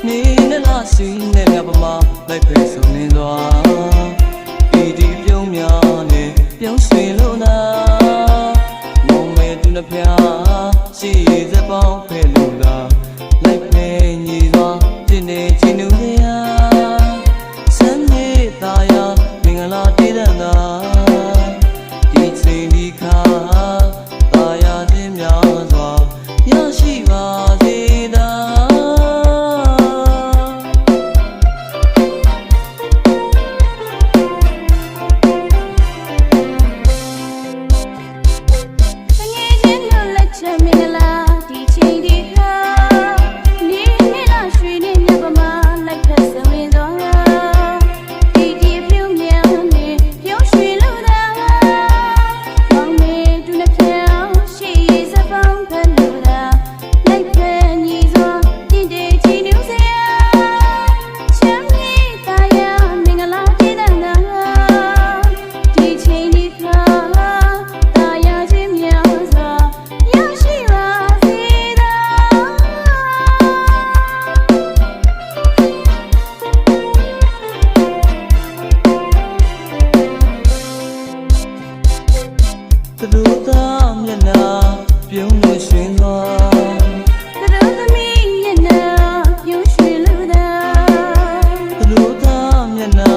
နေနဲ့လာစီနဲ့မြပမာလိုက်ပဲဆိုနေသွားဒီပြုံးများနဲ့ပြုံးရွှင်လို့နာမောင်မဲသူနှဖျားရှိရစပေါင်းဖဲလို့သာလိုက်ပဲညီသွားတင်နေချင်လို့ရစမ်းနေတာရမင်္ဂလာတည်တဲ့နာဒီချိန်ဒီခါတာယာခြင်းများစွာရရှိပါစေသာသူတို့သားမျက်နှာပြုံးလို့ရွှင်သွားသူတို့သမီးမျက်နှာပြုံးရွှင်လို့သာသူတို့သားမျက်နှာ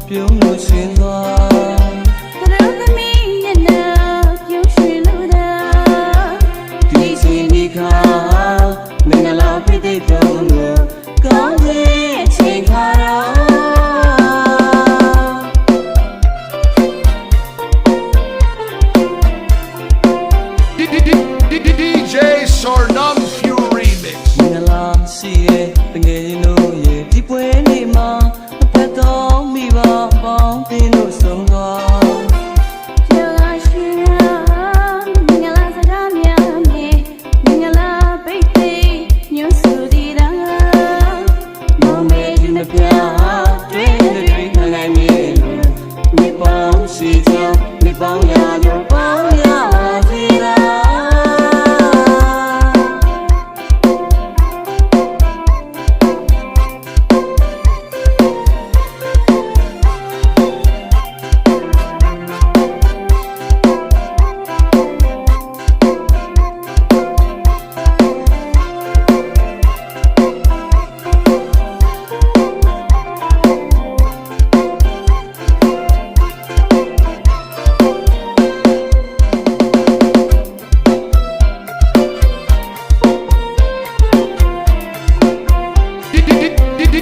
ပြုံးလို့ရွှင်သွားသူတို့သမီးမျက်နှာပြုံးရွှင်လို့သာဒီချိန်ဒီခါမင်္ဂလာပိတ်သိပ်ပြုံးလို့ကောင်းတဲ့အချိန်ခါတော့DJ Sornum Fury Mix မင်္ဂလာရှိတဲ့တငယ်ချင်းတို့ရဲ့ဒီပွဲနေ့မှာအဖက်တော်မိဘပေါင်းတင်လို့ဆုံးသွားကျော်ကရှိရာမင်္ဂလာစကားများနဲ့မင်္ဂလာပိတ်သိညွှန်ဆိုသည်သာမောင်မေဒီမပြတွေ့တွေ့ခံနိုင်မြေမိပေါင်းရှိချောမိပေါင်းရလို့ပေါင်းရစီသာ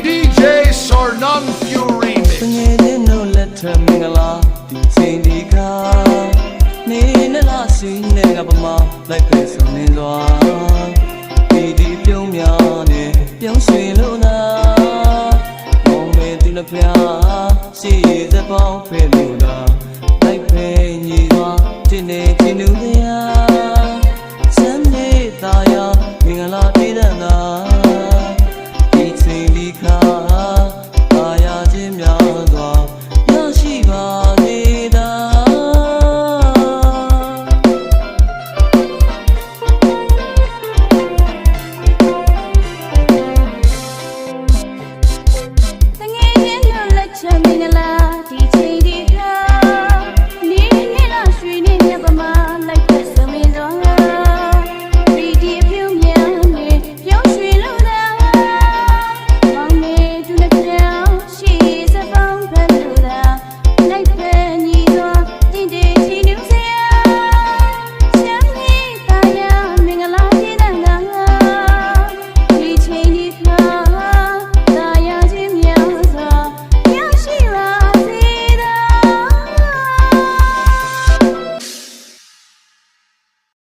DJ Sornum Fury Mix ငယ်ချင်းတို့လက်ထမင်္ဂလာဒီချိန်ဒီခါနေနဲ့လာစီနဲ့ငါပမာလိုက်ပဲဆိုနေသွားဒီပြုံးများနဲ့ပြုံးရွှင်လို့နာမောင်မဲသူနှဖျားရှိရစပေါင်းဖဲ